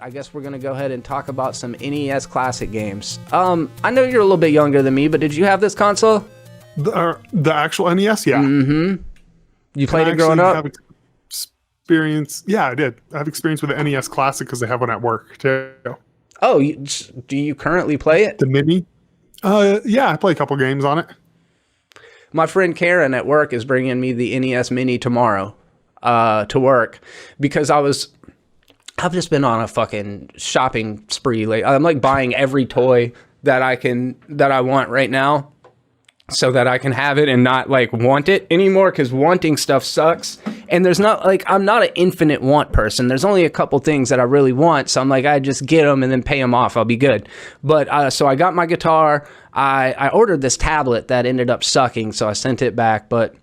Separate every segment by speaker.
Speaker 1: I guess we're going to go ahead and talk about some NES Classic games. I know you're a little bit younger than me, but did you have this console?
Speaker 2: The actual NES, yeah.
Speaker 1: Mm-hmm. You played it growing up?
Speaker 2: Experience. Yeah, I did. I have experience with the NES Classic because they have one at work too.
Speaker 1: Oh, do you currently play it?
Speaker 2: The Mini? Yeah, I play a couple games on it.
Speaker 1: My friend Karen at work is bringing me the NES Mini tomorrow to work because I've just been on a fucking shopping spree lately. I'm like buying every toy that I want right now so that I can have it and not like want it anymore, because wanting stuff sucks. And there's not like, I'm not an infinite want person. There's only a couple things that I really want. So I'm like, I just get them and then pay them off. I'll be good. But so I got my guitar. I ordered this tablet that ended up sucking, so I sent it back. But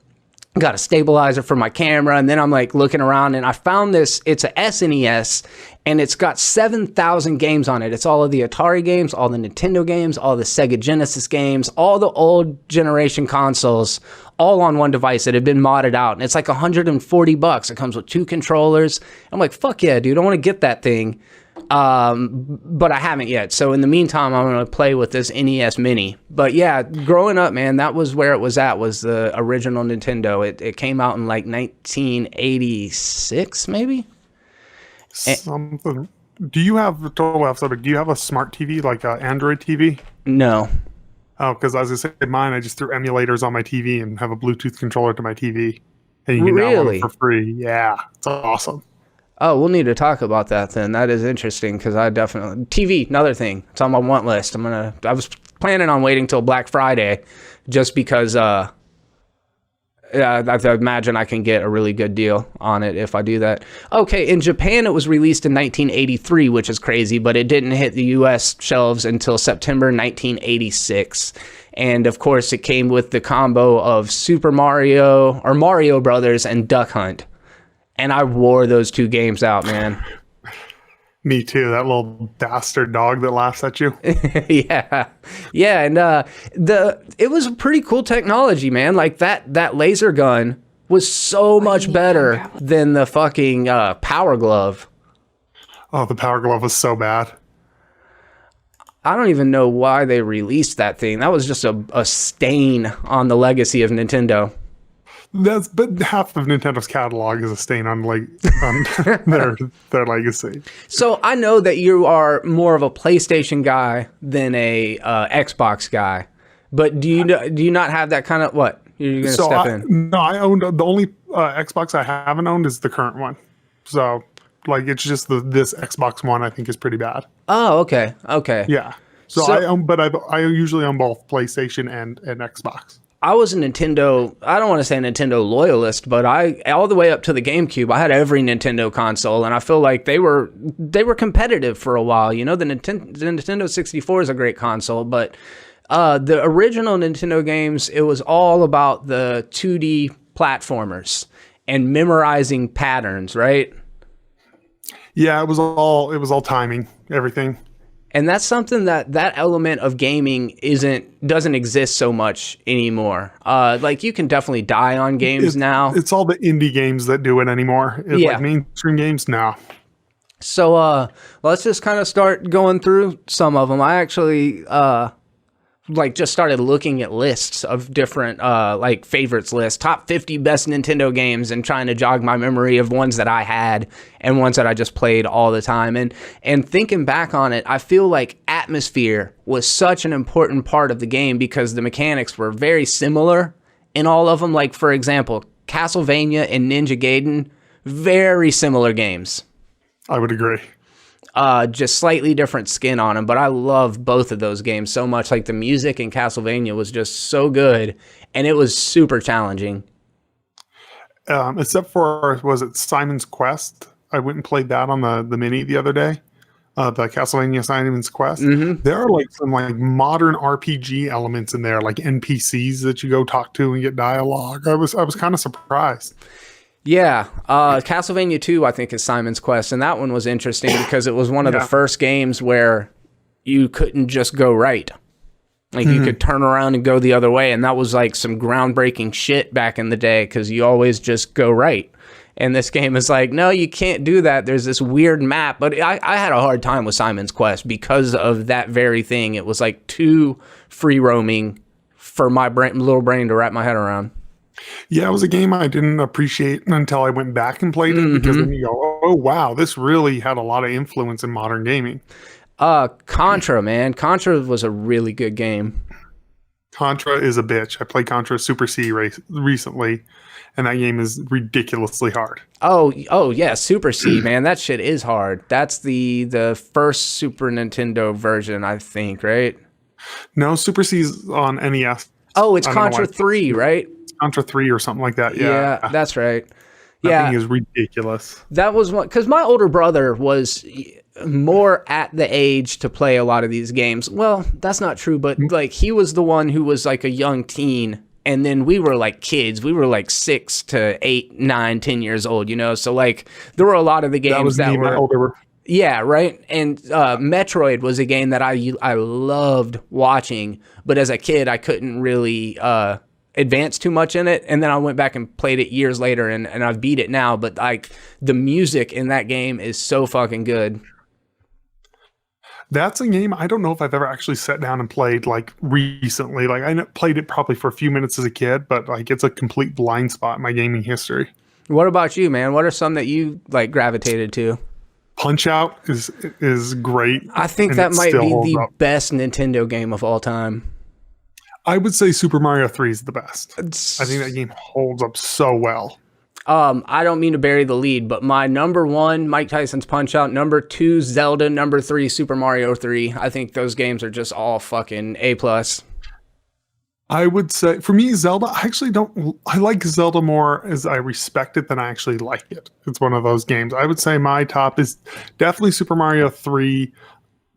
Speaker 1: got a stabilizer for my camera, and then I'm like looking around and I found this. It's a SNES and it's got 7,000 games on it. It's all of the Atari games, all the Nintendo games, all the Sega Genesis games, all the old generation consoles, all on one device that had been modded out. And it's like $140. It comes with 2 controllers. I'm like, fuck yeah, dude, I want to get that thing. But I haven't yet. So in the meantime, I'm going to play with this NES Mini. But yeah, growing up, man, that was where it was at, was the original Nintendo. It came out in like 1986, maybe?
Speaker 2: Something. Do you have a smart TV, like an Android TV?
Speaker 1: No.
Speaker 2: Oh, because as I said, mine, I just threw emulators on my TV and have a Bluetooth controller to my TV. And you can download it for free. Yeah, it's awesome.
Speaker 1: Oh, we'll need to talk about that then. That is interesting, because I definitely... TV, another thing. It's on my want list. I was planning on waiting till Black Friday just because I imagine I can get a really good deal on it if I do that. Okay, in Japan, it was released in 1983, which is crazy, but it didn't hit the U.S. shelves until September 1986. And, of course, it came with the combo of Super Mario, or Mario Brothers, and Duck Hunt. And I wore those 2 games out, man.
Speaker 2: Me too. That little bastard dog that laughs at you.
Speaker 1: Yeah. And it was a pretty cool technology, man. Like that laser gun was so much better than the fucking Power Glove.
Speaker 2: Oh, the Power Glove was so bad.
Speaker 1: I don't even know why they released that thing. That was just a stain on the legacy of Nintendo.
Speaker 2: But half of Nintendo's catalog is a stain on their legacy. So
Speaker 1: I know that you are more of a PlayStation guy than a Xbox guy, but do you not have that kind of what? You're gonna step in?
Speaker 2: No, I owned the only Xbox I haven't owned is the current one. So like it's just this Xbox One I think is pretty bad.
Speaker 1: Oh, okay.
Speaker 2: Yeah. So I usually own both PlayStation and Xbox.
Speaker 1: I was a Nintendo, I don't want to say Nintendo loyalist, but all the way up to the GameCube, I had every Nintendo console, and I feel like they were competitive for a while. You know, the Nintendo 64 is a great console, but the original Nintendo games, it was all about the 2D platformers and memorizing patterns, right?
Speaker 2: Yeah, it was all timing, everything.
Speaker 1: And that's something that element of gaming doesn't exist so much anymore. Like you can definitely die on games now.
Speaker 2: It's all the indie games that do it anymore. Like mainstream games, no.
Speaker 1: So let's just kind of start going through some of them. I actually just started looking at lists of different like favorites lists, top 50 best Nintendo games, and trying to jog my memory of ones that I had and ones that I just played all the time. And thinking back on it, I feel like atmosphere was such an important part of the game because the mechanics were very similar in all of them. Like, for example, Castlevania and Ninja Gaiden, very similar games.
Speaker 2: I would agree.
Speaker 1: Just slightly different skin on them, but I love both of those games so much. Like the music in Castlevania was just so good, and it was super challenging.
Speaker 2: Except for, was it Simon's Quest? I went and played that on the Mini the other day. The Castlevania Simon's Quest. Mm-hmm. There are like some like modern RPG elements in there, like NPCs that you go talk to and get dialogue. I was kind of surprised.
Speaker 1: Yeah, Castlevania 2, I think, is Simon's Quest, and that one was interesting because it was one of the first games where you couldn't just go right. Like, you could turn around and go the other way, and that was, like, some groundbreaking shit back in the day because you always just go right. And this game is like, no, you can't do that. There's this weird map. But I had a hard time with Simon's Quest because of that very thing. It was like too free roaming for my little brain to wrap my head around.
Speaker 2: Yeah, it was a game I didn't appreciate until I went back and played it, because then you go, oh, wow, this really had a lot of influence in modern gaming.
Speaker 1: Contra, man. Contra was a really good game.
Speaker 2: Contra is a bitch. I played Contra Super C recently, and that game is ridiculously hard.
Speaker 1: Oh yeah, Super C, man. That shit is hard. That's the first Super Nintendo version, I think, right?
Speaker 2: No, Super C's on NES.
Speaker 1: Oh, it's Contra 3, right?
Speaker 2: Contra 3 or something like that.
Speaker 1: Yeah, that's right.
Speaker 2: That thing is ridiculous.
Speaker 1: That was one, because my older brother was more at the age to play a lot of these games. Well, that's not true, but like he was the one who was like a young teen, and then we were like kids. We were like 6 to 8, 9, 10 years old, you know? So like there were a lot of the games that were
Speaker 2: older.
Speaker 1: Yeah, right. And Metroid was a game that I loved watching, but as a kid I couldn't really advance too much in it, and then I went back and played it years later, and I've beat it now. But like the music in that game is so fucking good.
Speaker 2: That's a game I don't know if I've ever actually sat down and played like recently. Like I played it probably for a few minutes as a kid, but like it's a complete blind spot in my gaming history.
Speaker 1: What about you, man? What are some that you like gravitated to?
Speaker 2: Punch Out is great.
Speaker 1: I think that might be the best Nintendo game of all time.
Speaker 2: I would say Super Mario 3 is the best. I think that game holds up so well.
Speaker 1: I don't mean to bury the lead, but my number 1, Mike Tyson's Punch Out, number 2, Zelda, number 3, Super Mario 3. I think those games are just all fucking A+.
Speaker 2: I would say, for me, Zelda, I like Zelda more as I respect it than I actually like it. It's one of those games. I would say my top is definitely Super Mario 3,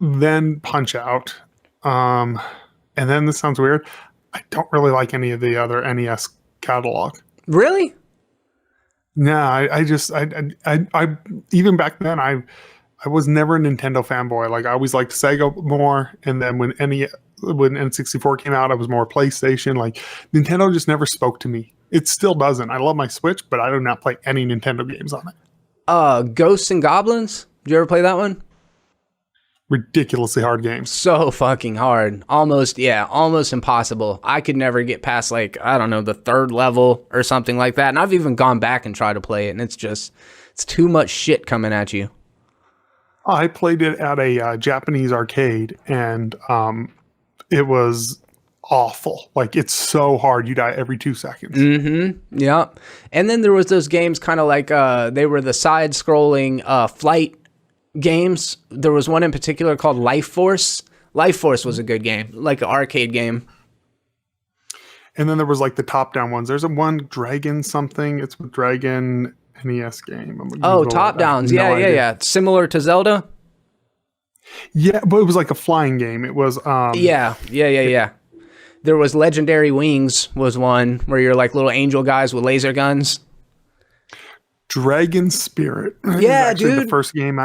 Speaker 2: then Punch Out. And then, this sounds weird, I don't really like any of the other NES catalog.
Speaker 1: Really?
Speaker 2: No, I even back then, I was never a Nintendo fanboy. Like I always liked Sega more, and then when N64 came out, I was more PlayStation. Like Nintendo just never spoke to me. It still doesn't. I love my Switch, but I do not play any Nintendo games on it.
Speaker 1: Ghosts and Goblins? Did you ever play that one?
Speaker 2: Ridiculously hard game.
Speaker 1: So fucking hard. Almost impossible. I could never get past like, I don't know, the 3rd level or something like that. And I've even gone back and tried to play it, and it's too much shit coming at you.
Speaker 2: I played it at a Japanese arcade, and it was awful. Like, it's so hard. You die every 2 seconds.
Speaker 1: Mm-hmm. Yeah. And then there was those games kind of like, they were the side-scrolling flight games. There was one in particular called Life Force. Life Force was a good game, like an arcade game.
Speaker 2: And then there was like the top-down ones. There's one Dragon something. It's a Dragon NES game.
Speaker 1: Oh, top-downs. Yeah. Similar to Zelda?
Speaker 2: Yeah, but it was like a flying game. It was...
Speaker 1: Yeah. There was Legendary Wings was one where you're like little angel guys with laser guns.
Speaker 2: Dragon Spirit.
Speaker 1: Yeah, dude.
Speaker 2: The first game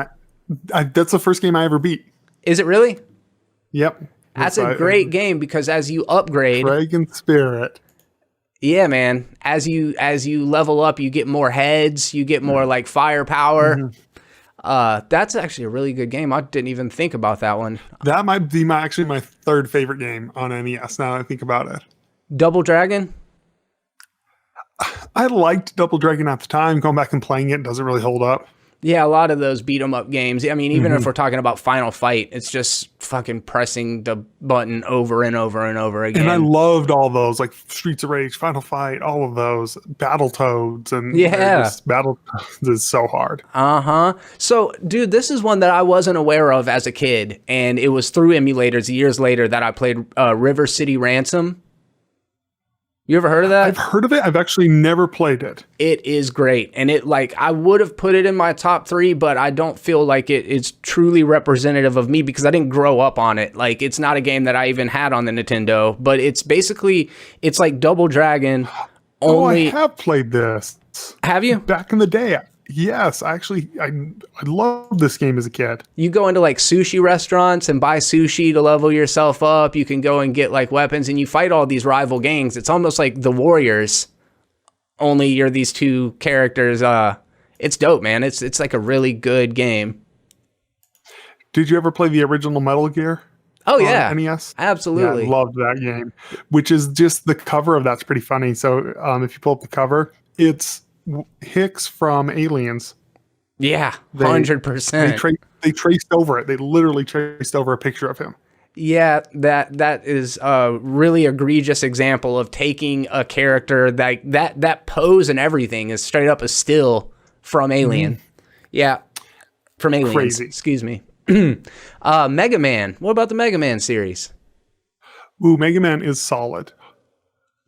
Speaker 2: that's the first game I ever beat.
Speaker 1: Is it really?
Speaker 2: Yep.
Speaker 1: That's a great game because as you upgrade,
Speaker 2: Dragon Spirit.
Speaker 1: Yeah, man. As you level up, you get more heads, you get more like firepower. Mm-hmm. That's actually a really good game. I didn't even think about that one.
Speaker 2: That might be my 3rd favorite game on NES. Now that I think about it.
Speaker 1: Double Dragon.
Speaker 2: I liked Double Dragon at the time. Going back and playing it doesn't really hold up.
Speaker 1: Yeah, a lot of those beat 'em up games. I mean, even if we're talking about Final Fight, it's just fucking pressing the button over and over and over again.
Speaker 2: And I loved all those, like Streets of Rage, Final Fight, all of those, Battletoads, and Battletoads is so hard.
Speaker 1: So, dude, this is one that I wasn't aware of as a kid, and it was through emulators years later that I played River City Ransom. You ever heard of that?
Speaker 2: I've heard of it. I've actually never played it.
Speaker 1: It is great. And I would have put it in my top 3, but I don't feel like it is truly representative of me because I didn't grow up on it. Like, it's not a game that I even had on the Nintendo, but it's like Double Dragon. Only...
Speaker 2: I have played this.
Speaker 1: Have you?
Speaker 2: Back in the day. Yes, actually, I loved this game as a kid.
Speaker 1: You go into like sushi restaurants and buy sushi to level yourself up. You can go and get like weapons and you fight all these rival gangs. It's almost like the Warriors only you're these two characters. It's dope, man. It's like a really good game.
Speaker 2: Did you ever play the original Metal Gear?
Speaker 1: Oh yeah,
Speaker 2: NES.
Speaker 1: absolutely.
Speaker 2: Yeah, I loved that game. Which is just the cover of that's pretty funny. So if you pull up the cover, it's Hicks from Aliens.
Speaker 1: Yeah,
Speaker 2: They
Speaker 1: 100%.
Speaker 2: they traced over it. They literally traced over a picture of him.
Speaker 1: Yeah, that is a really egregious example of taking a character that pose and everything is straight up a still from Alien. Yeah, from Aliens.
Speaker 2: Crazy.
Speaker 1: Excuse me. Mega Man. What about the Mega Man series?
Speaker 2: Ooh, Mega Man is solid.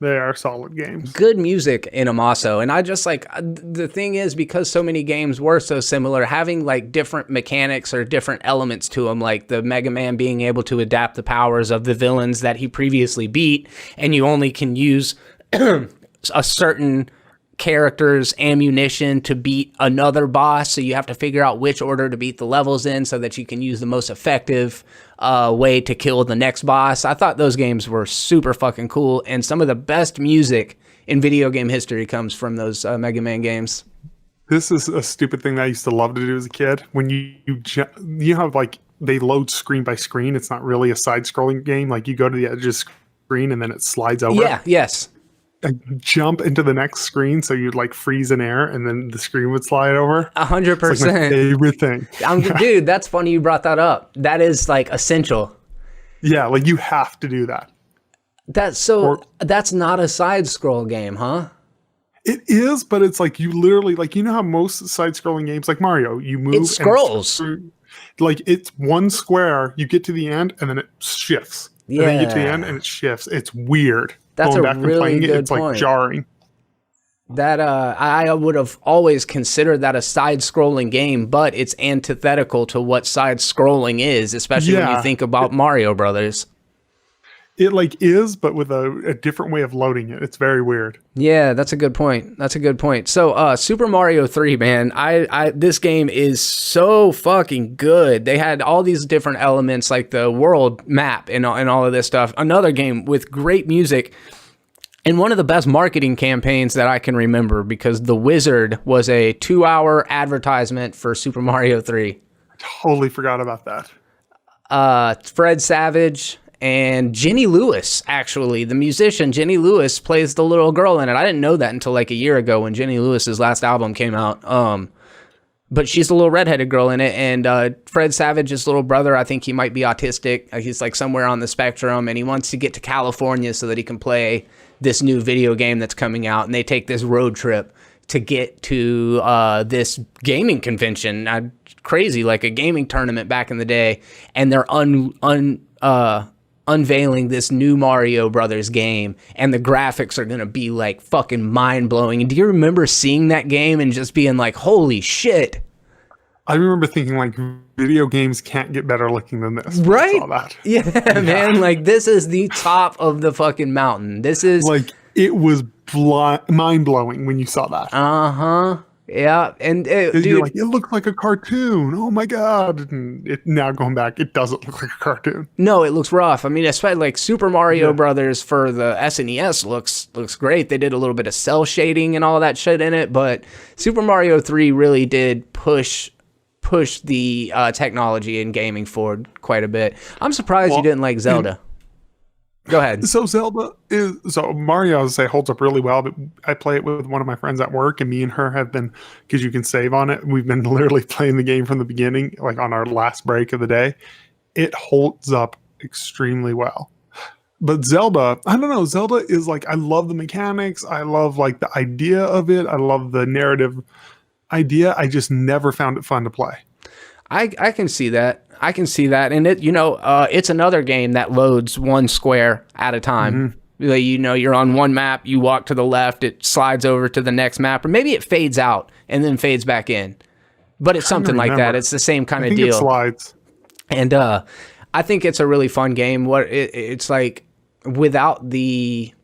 Speaker 2: They are solid games.
Speaker 1: Good music in them also. And I just like, the thing is, because so many games were so similar, having like different mechanics or different elements to them, like the Mega Man being able to adapt the powers of the villains that he previously beat, and you only can use a certain character's ammunition to beat another boss, so you have to figure out which order to beat the levels in so that you can use the most effective way to kill the next boss. I thought those games were super fucking cool, and some of the best music in video game history comes from those Mega Man games.
Speaker 2: This is a stupid thing that I used to love to do as a kid. When you have like they load screen by screen, it's not really a side-scrolling game. Like you go to the edge of the screen and then it slides over.
Speaker 1: Yeah, yes.
Speaker 2: I jump into the next screen, so you'd like freeze in air, and then the screen would slide over.
Speaker 1: 100%.
Speaker 2: It's like my favorite thing.
Speaker 1: Dude, that's funny you brought that up. That is like essential.
Speaker 2: Yeah, like you have to do that.
Speaker 1: That's not a side scroll game, huh?
Speaker 2: It is, but it's like you literally like you know how most side-scrolling games like Mario, you move.
Speaker 1: It scrolls.
Speaker 2: Like it's one square, you get to the end, and then it shifts.
Speaker 1: Yeah.
Speaker 2: And then you get to the end, and it shifts. It's weird.
Speaker 1: That's
Speaker 2: Going
Speaker 1: a
Speaker 2: back and
Speaker 1: really
Speaker 2: playing
Speaker 1: good
Speaker 2: it's
Speaker 1: point.
Speaker 2: like jarring.
Speaker 1: That I would have always considered that a side-scrolling game, but it's antithetical to what side-scrolling is, especially when you think about Mario Brothers.
Speaker 2: It like is, but with a different way of loading it. It's very weird.
Speaker 1: Yeah, that's a good point. That's a good point. So, Super Mario 3, man, this game is so fucking good. They had all these different elements, like the world map and all of this stuff. Another game with great music. And one of the best marketing campaigns that I can remember, because The Wizard was a 2-hour advertisement for Super Mario 3.
Speaker 2: Totally forgot about that.
Speaker 1: Fred Savage and Jenny Lewis, actually. The musician Jenny Lewis plays the little girl in it. I didn't know that until like a year ago when Jenny Lewis's last album came out. But she's the little redheaded girl in it, and Fred Savage's little brother, I think he might be autistic. He's like somewhere on the spectrum, and he wants to get to California so that he can play this new video game that's coming out, and they take this road trip to get to this gaming convention. Crazy, like a gaming tournament back in the day, and they're unveiling this new Mario Brothers game, and the graphics are gonna be like fucking mind-blowing. And do you remember seeing that game and just being like, holy shit? I
Speaker 2: remember thinking like video games can't get better looking than this.
Speaker 1: Right?
Speaker 2: I saw that.
Speaker 1: Yeah, man, like this is the top of the fucking mountain. This is
Speaker 2: like it was mind-blowing when you saw that.
Speaker 1: Yeah, and dude,
Speaker 2: you're like, it looks like a cartoon. Oh my god! And now going back, it doesn't look like a cartoon.
Speaker 1: No, it looks rough. I mean, especially like Super Mario Brothers for the SNES looks great. They did a little bit of cell shading and all that shit in it, but Super Mario 3 really did push the technology in gaming forward quite a bit. I'm surprised you didn't like Zelda. Go ahead.
Speaker 2: So Mario, as I say, holds up really well, but I play it with one of my friends at work, and me and her have been, because you can save on it, we've been literally playing the game from the beginning, like on our last break of the day. It holds up extremely well. But Zelda, I don't know, Zelda is like, I love the mechanics, I love like the idea of it, I love the narrative idea. I just never found it fun to play.
Speaker 1: I can see that. I can see that. And it, it's another game that loads one square at a time. Mm-hmm. You're on one map, you walk to the left, it slides over to the next map, or maybe it fades out and then fades back in. But it's something like that. It's the same kind of deal.
Speaker 2: It slides.
Speaker 1: And I think it's a really fun game. It's like, without the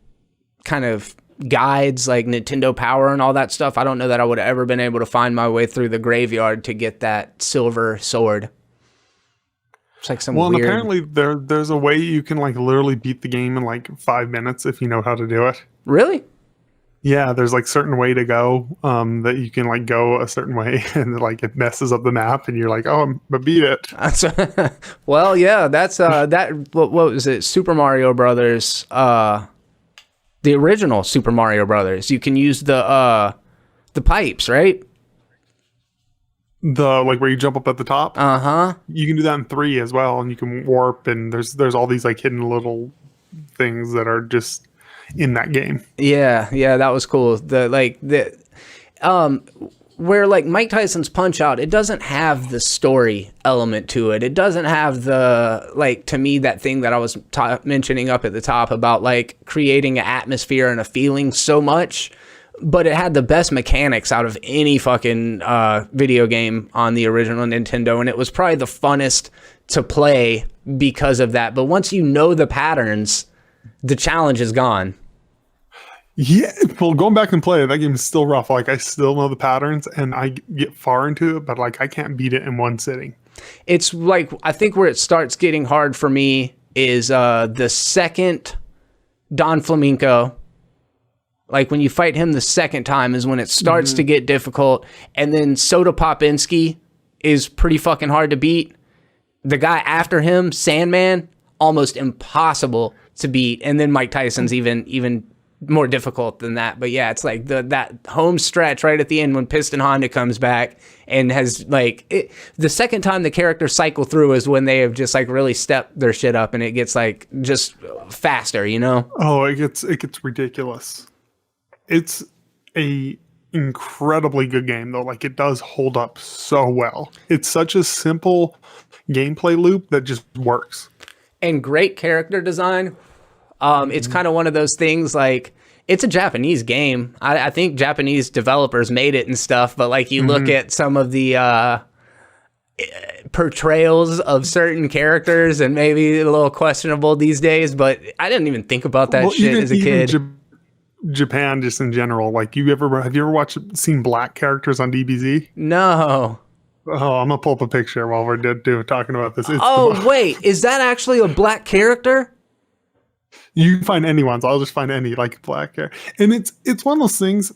Speaker 1: kind of guides like Nintendo Power and all that stuff, I don't know that I would have ever been able to find my way through the graveyard to get that silver sword. It's like some weird...
Speaker 2: and apparently there's a way you can like literally beat the game in like 5 minutes if you know how to do it.
Speaker 1: Really?
Speaker 2: Yeah, there's like certain way to go that you can like go a certain way and like it messes up the map and you're like, oh, I beat it.
Speaker 1: That's well, yeah, that's what was it? Super Mario Brothers, the original Super Mario Brothers. You can use the pipes, right?
Speaker 2: The like where you jump up at the top.
Speaker 1: Uh-huh.
Speaker 2: You can do that in 3 as well, and you can warp and there's all these like hidden little things that are just in that game.
Speaker 1: Yeah, yeah, that was cool. Where like Mike Tyson's Punch Out, it doesn't have the story element to it. It doesn't have the, like, to me, that thing that I was mentioning up at the top about like creating an atmosphere and a feeling so much, but it had the best mechanics out of any fucking video game on the original Nintendo, and it was probably the funnest to play because of that. But once you know the patterns, the challenge is gone.
Speaker 2: Yeah, well, going back and play it, that game is still rough. Like I still know the patterns, and I get far into it, but like I can't beat it in one sitting.
Speaker 1: It's like, I think where it starts getting hard for me is the second Don Flamenco. Like when you fight him the second time is when it starts to get difficult. And then Soda Popinski is pretty fucking hard to beat. The guy after him, Sandman, almost impossible to beat. And then Mike Tyson's even more difficult than that. But yeah, it's like that home stretch right at the end when Piston Honda comes back and has like the second time the characters cycle through is when they have just like really stepped their shit up and it gets like just faster, you know?
Speaker 2: Oh, it gets ridiculous. It's a incredibly good game though. Like it does hold up so well. It's such a simple gameplay loop that just works.
Speaker 1: And great character design. It's kind of one of those things like it's a Japanese game. I think Japanese developers made it and stuff, but like you look at some of the portrayals of certain characters and maybe a little questionable these days, but I didn't even think about that shit as a kid.
Speaker 2: Japan just in general, like have you ever seen black characters on DBZ?
Speaker 1: No.
Speaker 2: Oh, I'm gonna pull up a picture while we're talking about this.
Speaker 1: Wait, is that actually a black character?
Speaker 2: You can find anyone's. I'll just find any like black hair, and it's one of those things.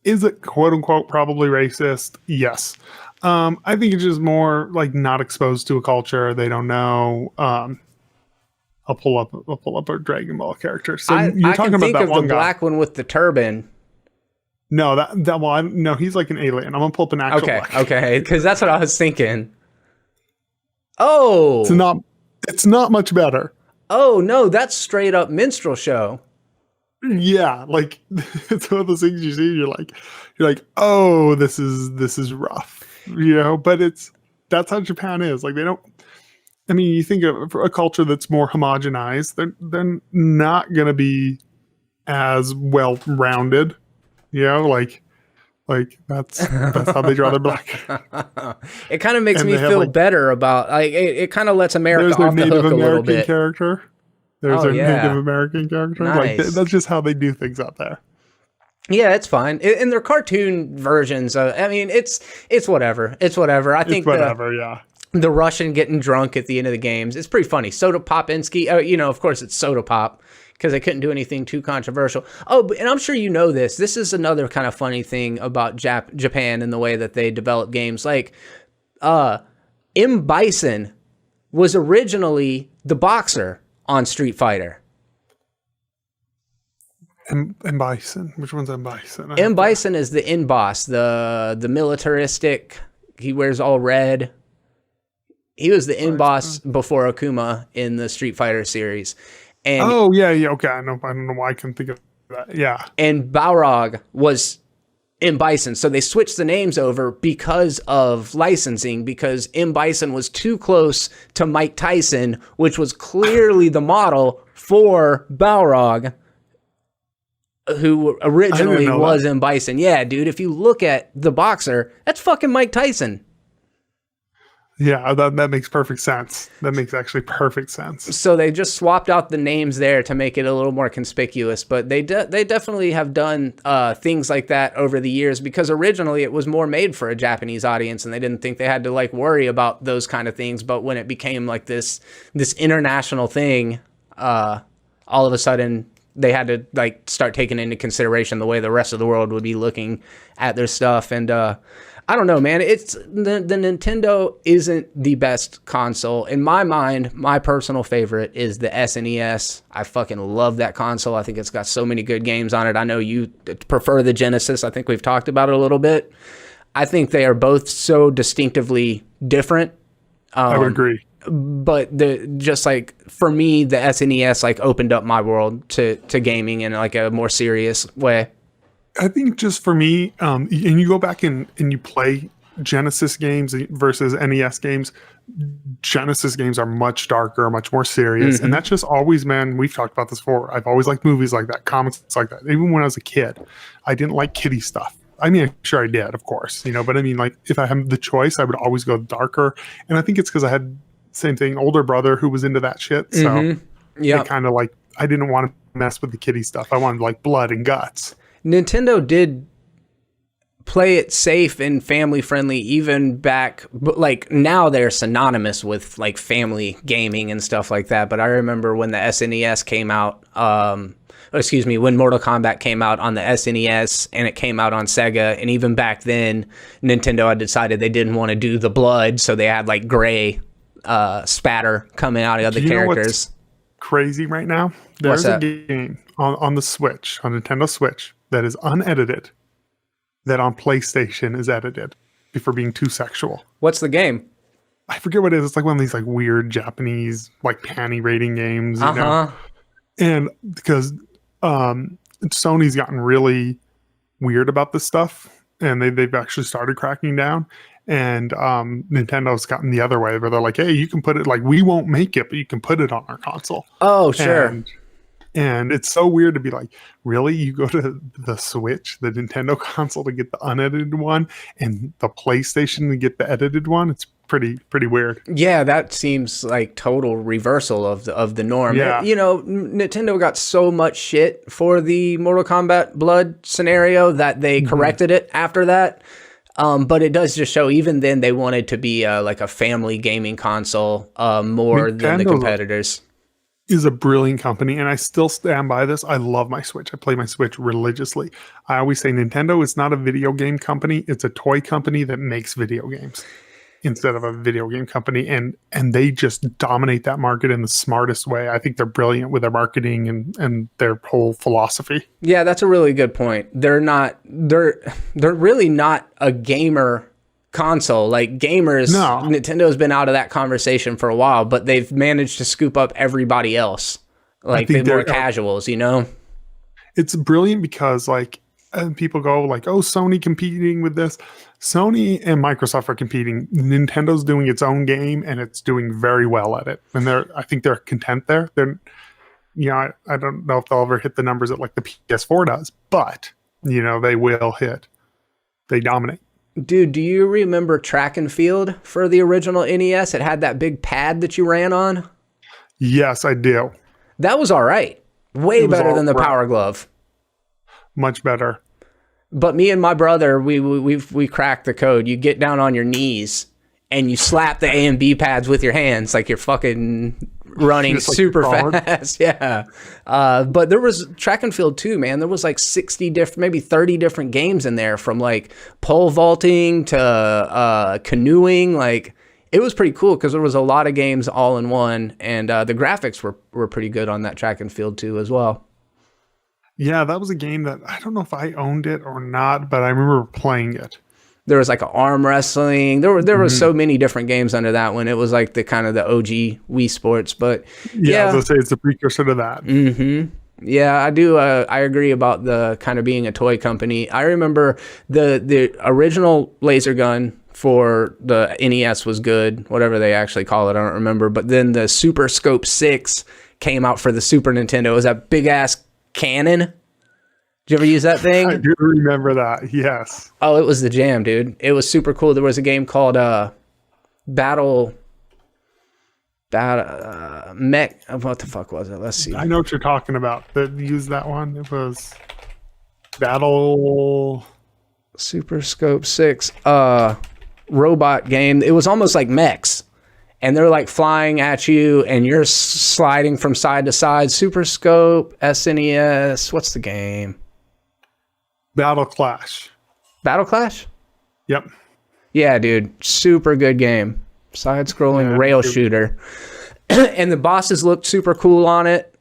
Speaker 2: Is it quote unquote probably racist? Yes. I think it's just more like not exposed to a culture they don't know. I'll pull up a Dragon Ball character. So you're talking about that one guy.
Speaker 1: The black one with the turban.
Speaker 2: No, that one. No, he's like an alien. I'm gonna pull up an actual.
Speaker 1: Okay, because that's what I was thinking. Oh,
Speaker 2: it's not much better.
Speaker 1: Oh no, that's straight up minstrel show.
Speaker 2: Yeah, like it's one of those things you see. You're like, oh, this is rough, you know. But that's how Japan is. Like they don't. I mean, you think of a culture that's more homogenized. They're not gonna be as well rounded, you know. Like that's how they draw their black.
Speaker 1: It kind of makes me feel better about like it kind of lets America off the hook a little bit.
Speaker 2: Character. There's their Native American character.
Speaker 1: Nice.
Speaker 2: Like that's just how they do things out there.
Speaker 1: Yeah, it's fine. In their cartoon versions, I mean, it's whatever. It's whatever. I think
Speaker 2: yeah.
Speaker 1: The Russian getting drunk at the end of the games, it's pretty funny. Soda Popinski, you know, of course it's Soda Pop because they couldn't do anything too controversial. Oh, and I'm sure you know this. This is another kind of funny thing about Japan and the way that they develop games. Like, M. Bison was originally the boxer on Street Fighter.
Speaker 2: M. Bison. Which one's M. Bison?
Speaker 1: M. Bison is the end boss, the militaristic. He wears all red. He was the end boss before Akuma in the Street Fighter series. And
Speaker 2: okay. I don't know why I couldn't think of that. Yeah.
Speaker 1: And Balrog was M. Bison. So they switched the names over because of licensing, because M. Bison was too close to Mike Tyson, which was clearly the model for Balrog, who originally was M. Bison. Yeah, dude, if you look at the boxer, that's fucking Mike Tyson.
Speaker 2: Yeah, that makes perfect sense. That makes actually perfect sense.
Speaker 1: So they just swapped out the names there to make it a little more conspicuous, but they definitely have done things like that over the years because originally it was more made for a Japanese audience and they didn't think they had to like worry about those kind of things. But when it became like this international thing, all of a sudden they had to like start taking into consideration the way the rest of the world would be looking at their stuff. And I don't know, man. It's the Nintendo isn't the best console in my mind. My personal favorite is the SNES. I fucking love that console. I think it's got so many good games on it. I know you prefer the Genesis. I think we've talked about it a little bit. I think they are both so distinctively different.
Speaker 2: I would agree.
Speaker 1: But just like for me, the SNES like opened up my world to gaming in like a more serious way.
Speaker 2: I think just for me, and you go back and you play Genesis games versus NES games, Genesis games are much darker, much more serious. And that's just always, man, we've talked about this before. I've always liked movies like that, comics like that. Even when I was a kid, I didn't like kiddie stuff. I mean, I'm sure I did, of course, but I mean, like if I had the choice, I would always go darker. And I think it's because I had same thing, older brother who was into that shit. So it kind of like, I didn't want to mess with the kiddie stuff. I wanted like blood and guts.
Speaker 1: Nintendo did play it safe and family friendly even back, but like now they're synonymous with like family gaming and stuff like that. But I remember when the SNES came out, when Mortal Kombat came out on the SNES and it came out on Sega, and even back then Nintendo had decided they didn't want to do the blood, so they had like gray spatter coming out of the characters.
Speaker 2: Know what's crazy right now? There's a game on the Switch, on Nintendo Switch, that is unedited, that on PlayStation is edited for being too sexual.
Speaker 1: What's the game?
Speaker 2: I forget what it is. It's like one of these like weird Japanese like panty rating games, you know? And because Sony's gotten really weird about this stuff, and they've actually started cracking down. And Nintendo's gotten the other way where they're like, hey, you can put it, like, we won't make it, but you can put it on our console.
Speaker 1: Oh, sure.
Speaker 2: And it's so weird to be like, really? You go to the Switch, the Nintendo console, to get the unedited one, and the PlayStation to get the edited one? It's pretty weird.
Speaker 1: Yeah, that seems like total reversal of the norm.
Speaker 2: Yeah.
Speaker 1: Nintendo got so much shit for the Mortal Kombat Blood scenario that they corrected it after that. But it does just show, even then, they wanted to be like a family gaming console more than the competitors.
Speaker 2: Is a brilliant company, and I still stand by this. I love my Switch. I play my Switch religiously. I always say Nintendo is not a video game company. It's a toy company that makes video games instead of a video game company. And they just dominate that market in the smartest way. I think they're brilliant with their marketing and their whole philosophy.
Speaker 1: Yeah, that's a really good point. They're really not a gamer console. Like gamers, no. Nintendo's been out of that conversation for a while, but they've managed to scoop up everybody else. Like the more casuals, It's brilliant because like people go like, oh, Sony competing with this. Sony and Microsoft are competing. Nintendo's doing its own game, and it's doing very well at it. And I think they're content there. I don't know if they'll ever hit the numbers that like the PS4 does, but they will hit. They dominate. Dude, do you remember Track and Field for the original NES? It had that big pad that you ran on. Yes, I do. That was all right. Way better than the Power Glove. Much better. But me and my brother, we cracked the code. You get down on your knees and you slap the A and B pads with your hands like you're fucking running super fast. Yeah. But there was Track and Field too, man. There was like 60 different, maybe 30 different games in there, from like pole vaulting to canoeing. Like it was pretty cool because there was a lot of games all in one, and the graphics were pretty good on that Track and Field too as well. Yeah, that was a game that I don't know if I owned it or not, but I remember playing it. There was like an arm wrestling. There were so many different games under that one. It was like the kind of the OG Wii Sports, but yeah, I was gonna say it's a precursor to that. Yeah, I do. I agree about the kind of being a toy company. I remember the original laser gun for the NES was good, whatever they actually call it, I don't remember. But then the Super Scope 6 came out for the Super Nintendo. It was that big ass cannon. Did you ever use that thing? I do remember that, yes. Oh, it was the jam, dude. It was super cool. There was a game called Battle Mech. What the fuck was it? Let's see. I know what you're talking about. That used that one. It was Battle Super Scope 6 robot game. It was almost like mechs. and they're like flying at you and you're sliding from side to side. Super Scope, SNES, what's the game?
Speaker 2: Battle Clash.
Speaker 1: Battle Clash?
Speaker 2: Yep.
Speaker 1: Yeah, dude. Super good game. Side-scrolling rail shooter. And the bosses looked super cool on it.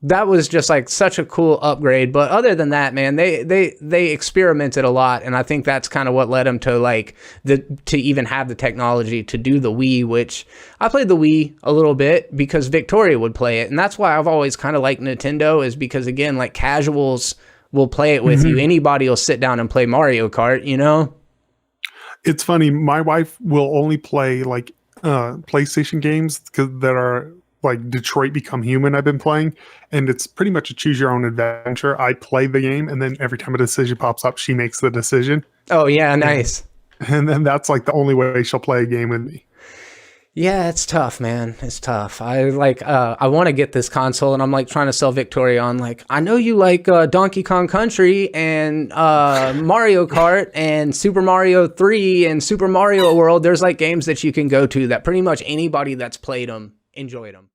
Speaker 1: That was just like such a cool upgrade. But other than that, man, they experimented a lot, and I think that's kind of what led them to like to even have the technology to do the Wii, which I played the Wii a little bit because Victoria would play it, and that's why I've always kind of liked Nintendo, is because again, like casuals will play it with you. Anybody will sit down and play Mario Kart, you know?
Speaker 2: It's funny. My wife will only play like PlayStation games that are like Detroit Become Human. I've been playing, and it's pretty much a choose your own adventure. I play the game, and then every time a decision pops up, she makes the decision.
Speaker 1: Oh yeah, nice.
Speaker 2: And then that's like the only way she'll play a game with me.
Speaker 1: Yeah, it's tough, man. It's tough. I like I want to get this console, and I'm like trying to sell Victoria on like, I know you like Donkey Kong Country and Mario Kart and Super Mario 3 and Super Mario World. There's like games that you can go to that pretty much anybody that's played them enjoyed them.